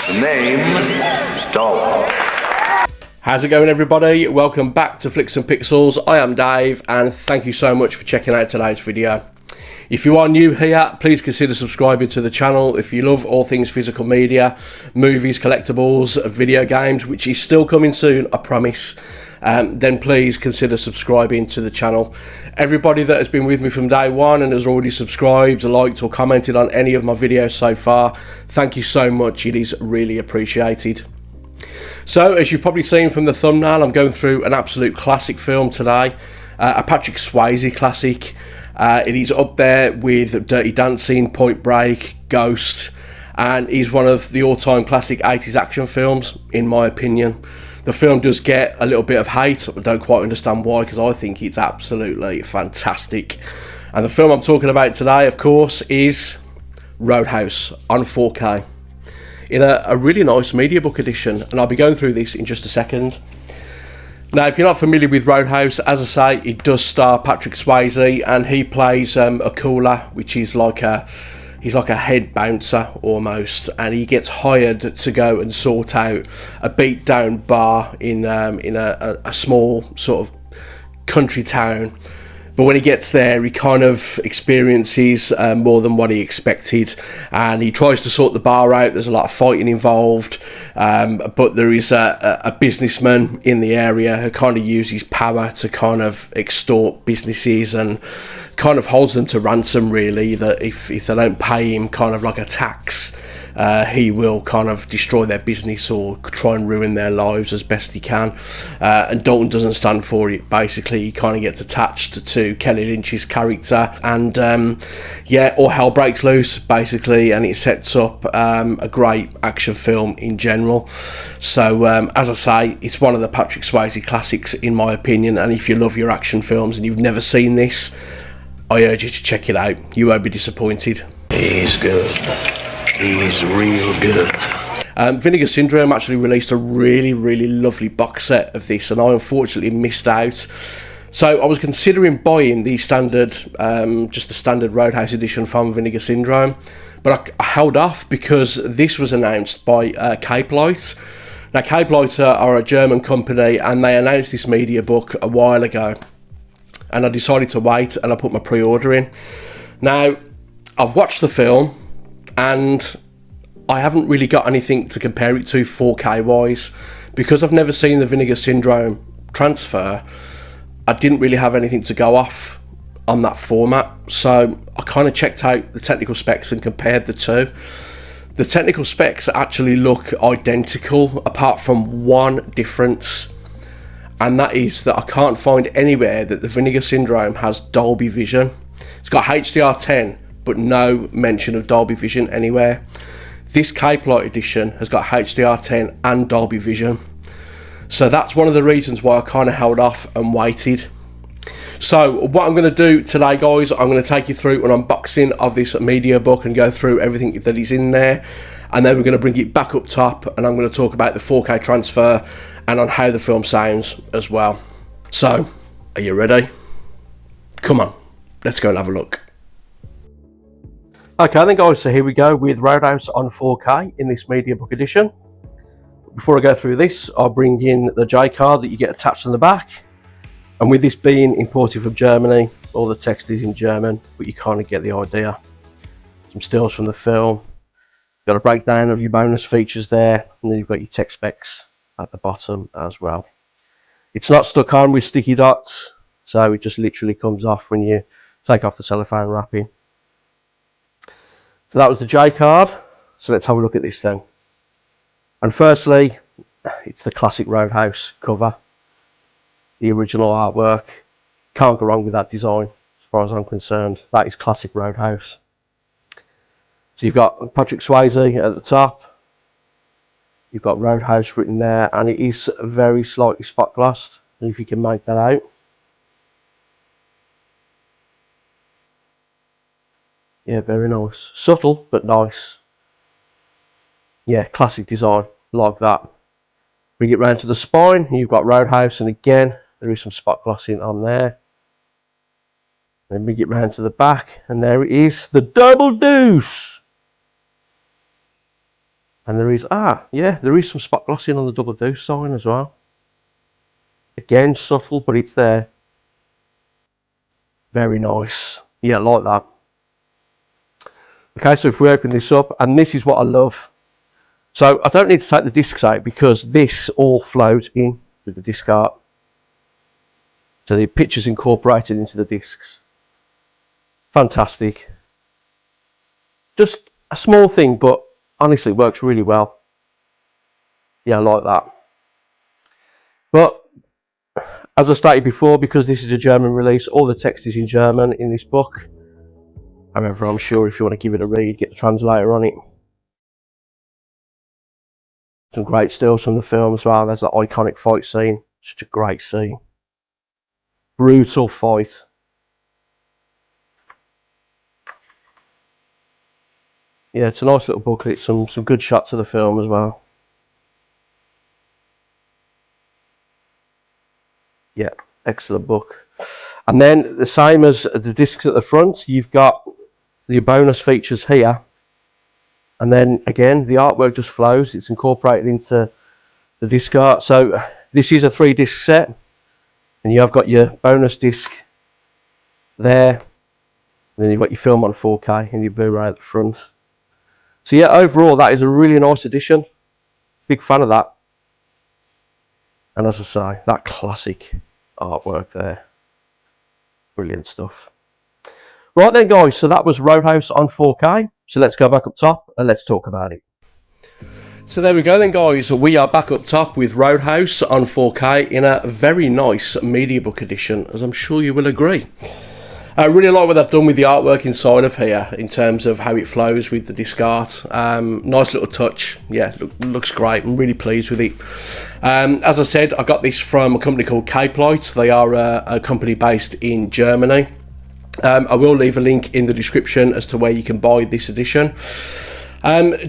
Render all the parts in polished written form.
The name is Dalton. How's it going, everybody? Welcome back to Flicks and Pixels. I am Dave, and thank you so much for checking out today's video. If you are new here, please consider subscribing to the channel. If you love all things physical media, movies, collectibles, video games, which is still coming soon, I promise, then please consider subscribing to the channel. Everybody that has been with me from day one and has already subscribed, liked or commented on any of my videos so far, thank you so much. It is really appreciated. So, as you've probably seen from the thumbnail, I'm going through an absolute classic film today, a Patrick Swayze classic. It is up there with Dirty Dancing, Point Break, Ghost, and is one of the all-time classic 80s action films, in my opinion. The film does get a little bit of hate. I don't quite understand why, because I think it's absolutely fantastic. And the film I'm talking about today, of course, is Roadhouse on 4K. In a really nice Mediabook edition, and I'll be going through this in just a second. Now, if you're not familiar with Roadhouse, as I say, it does star Patrick Swayze, and he plays a cooler, which is he's like a head bouncer almost, and he gets hired to go and sort out a beat down bar in a small sort of country town. But when he gets there, he kind of experiences more than what he expected, and he tries to sort the bar out. There's a lot of fighting involved, but there is a businessman in the area who kind of uses power to kind of extort businesses and kind of holds them to ransom, really, that if they don't pay him kind of like a tax, he will kind of destroy their business or try and ruin their lives as best he can. And Dalton doesn't stand for it. Basically, he kind of gets attached to Kelly Lynch's character, and all hell breaks loose, basically, and it sets up a great action film in general. So, as I say, it's one of the Patrick Swayze classics, in my opinion, and if you love your action films and you've never seen this, I urge you to check it out. You won't be disappointed. He's good. He's real good. Vinegar Syndrome actually released a really, really lovely box set of this, and I unfortunately missed out. So I was considering buying the standard, just the standard Roadhouse edition from Vinegar Syndrome, but I held off because this was announced by Capelight. Now, Capelight are a German company, and they announced this Mediabook a while ago, and I decided to wait, and I put my pre-order in. Now, I've watched the film, and I haven't really got anything to compare it to 4K wise. Because I've never seen the Vinegar Syndrome transfer, I didn't really have anything to go off on that format. So I kind of checked out the technical specs and compared the two. The technical specs actually look identical, apart from one difference, and that is that I can't find anywhere that the Vinegar Syndrome has Dolby Vision. It's got HDR10, but no mention of Dolby Vision anywhere. This Capelight edition has got HDR10 and Dolby Vision. So that's one of the reasons why I kind of held off and waited. So what I'm going to do today, guys, I'm going to take you through an unboxing of this Mediabook and go through everything that is in there. And then we're going to bring it back up top, and I'm going to talk about the 4K transfer and on how the film sounds as well. So, are you ready? Come on, let's go and have a look. Okay then, guys, so here we go with Roadhouse on 4K in this Mediabook edition. Before I go through this, I'll bring in the J card that you get attached on the back. And with this being imported from Germany, all the text is in German, but you kind of get the idea. Some stills from the film. Got a breakdown of your bonus features there, and then you've got your text specs at the bottom as well. It's not stuck on with sticky dots, so it just literally comes off when you take off the cellophane wrapping. So that was the J card. So let's have a look at this then. And firstly, it's the classic Roadhouse cover. The original artwork. Can't go wrong with that design, as far as I'm concerned. That is classic Roadhouse. So you've got Patrick Swayze at the top. You've got Roadhouse written there, and it is very slightly spot glossed, if you can make that out. Yeah, very nice. Subtle, but nice. Yeah, classic design, like that. Bring it round to the spine, you've got Roadhouse, and again, there is some spot glossing on there. Then bring it round to the back, and there it is, the double deuce! And there is, there is some spot glossing on the double deuce sign as well. Again, subtle, but it's there. Very nice. Yeah, like that. Okay, so if we open this up, and this is what I love. So I don't need to take the discs out because this all flows in with the disc art. So the picture's incorporated into the discs. Fantastic. Just a small thing, but honestly works really well. Yeah, I like that. But as I stated before, because this is a German release, all the text is in German in this book. However, I'm sure if you want to give it a read, get the translator on it. Some great stills from the film as well. There's that iconic fight scene. Such a great scene. Brutal fight. Yeah, it's a nice little booklet. Some good shots of the film as well. Yeah, excellent book. And then the same as the discs at the front, you've got the bonus features here. And then again, the artwork just flows. It's incorporated into the disc art. So this is a 3-disc set, and you have got your bonus disc there. And then you've got your film on 4K and your Blu-ray at the front. So yeah, overall that is a really nice edition. Big fan of that. And as I say, that classic artwork there. Brilliant stuff. Right then guys, so that was Roadhouse on 4K. So let's go back up top and let's talk about it. So there we go then guys, we are back up top with Roadhouse on 4K in a very nice Mediabook edition, as I'm sure you will agree. I really like what they've done with the artwork inside of here in terms of how it flows with the disc art. Nice little touch. Yeah, looks great. I'm really pleased with it. As I said, I got this from a company called Capelight. They are a company based in Germany. I will leave a link in the description as to where you can buy this edition.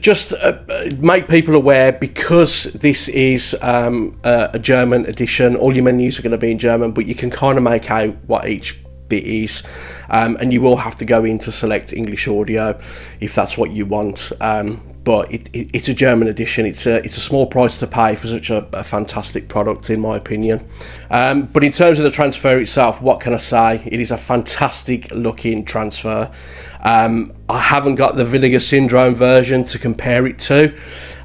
Just make people aware, because this is a German edition, all your menus are going to be in German, but you can kind of make out what each bit is, and you will have to go in to select English audio if that's what you want, but it's a German edition. It's a small price to pay for such a fantastic product, in my opinion. But in terms of the transfer itself, what can I say? It is a fantastic looking transfer. I haven't got the Vinegar Syndrome version to compare it to.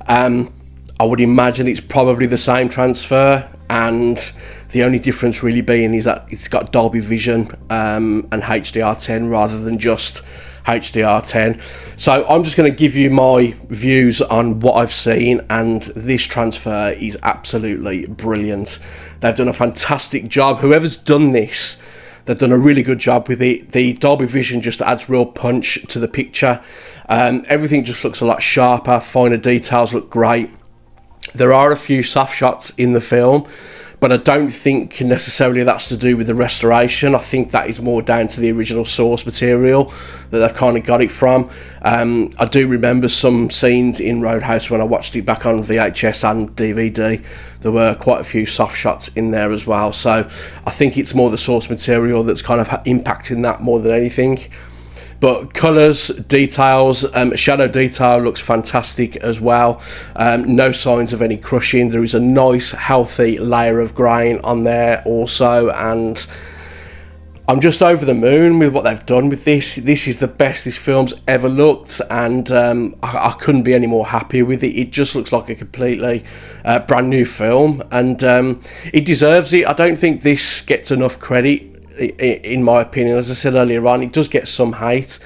I would imagine it's probably the same transfer, and the only difference really being is that it's got Dolby Vision and HDR10 rather than just HDR10. So I'm just going to give you my views on what I've seen, and this transfer is absolutely brilliant. They've done a fantastic job. Whoever's done this, they've done a really good job with it. The Dolby Vision just adds real punch to the picture. Everything just looks a lot sharper. Finer details look great. There are a few soft shots in the film, but I don't think necessarily that's to do with the restoration. I think that is more down to the original source material that they've kind of got it from. I do remember some scenes in Roadhouse when I watched it back on VHS and DVD. There were quite a few soft shots in there as well. So I think it's more the source material that's kind of impacting that more than anything. But colours, details, shadow detail looks fantastic as well. No signs of any crushing. There is a nice healthy layer of grain on there also, and I'm just over the moon with what they've done with this. This is the best this film's ever looked, and I couldn't be any more happy with it. It just looks like a completely brand new film, and it deserves it. I don't think this gets enough credit, in my opinion. As I said earlier on, it does get some hate.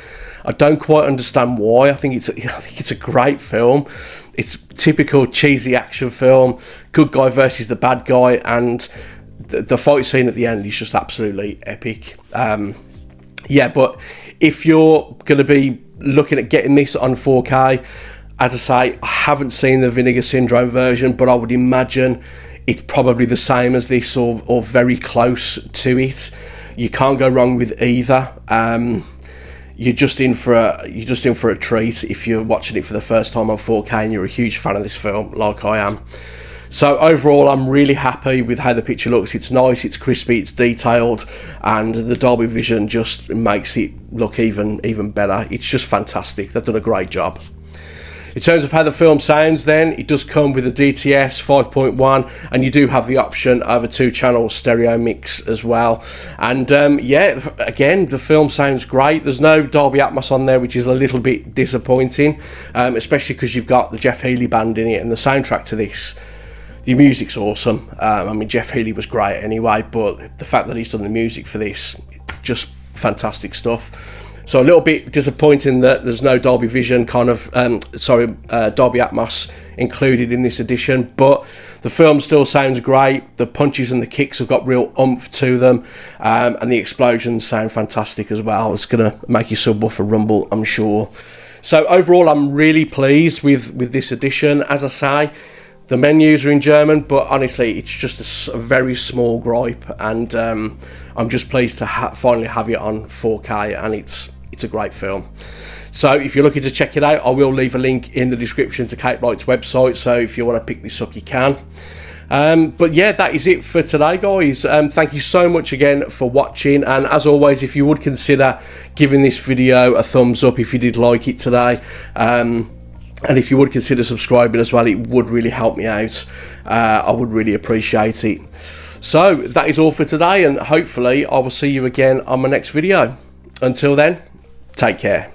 I don't quite understand why. I think it's a great film. It's typical cheesy action film, good guy versus the bad guy, and the fight scene at the end is just absolutely epic. Yeah, but if you're going to be looking at getting this on 4K, as I say, I haven't seen the Vinegar Syndrome version, but I would imagine it's probably the same as this, or very close to it. You can't go wrong with either. You're just in for a treat if you're watching it for the first time on 4K and you're a huge fan of this film, like I am. So overall, I'm really happy with how the picture looks. It's nice, it's crispy, it's detailed, and the Dolby Vision just makes it look even better. It's just fantastic. They've done a great job. In terms of how the film sounds then, it does come with a DTS 5.1, and you do have the option of a 2-channel stereo mix as well. And yeah, again, the film sounds great. There's no Dolby Atmos on there, which is a little bit disappointing, especially because you've got the Jeff Healey band in it, and the soundtrack to this, the music's awesome. I mean, Jeff Healey was great anyway, but the fact that he's done the music for this, just fantastic stuff. So a little bit disappointing that there's no Dolby Vision Dolby Atmos included in this edition, but the film still sounds great. The punches and the kicks have got real oomph to them, and the explosions sound fantastic as well. It's going to make your subwoofer rumble, I'm sure. So overall, I'm really pleased with this edition. As I say, the menus are in German, but honestly, it's just a very small gripe, and I'm just pleased to finally have it on 4K, and it's a great film. So if you're looking to check it out, I will leave a link in the description to Capelight's website, so if you want to pick this up, you can. But yeah, that is it for today, guys. Thank you so much again for watching, and as always, if you would consider giving this video a thumbs up if you did like it today, and if you would consider subscribing as well, it would really help me out. I would really appreciate it. So that is all for today, and hopefully I will see you again on my next video. Until then, take care.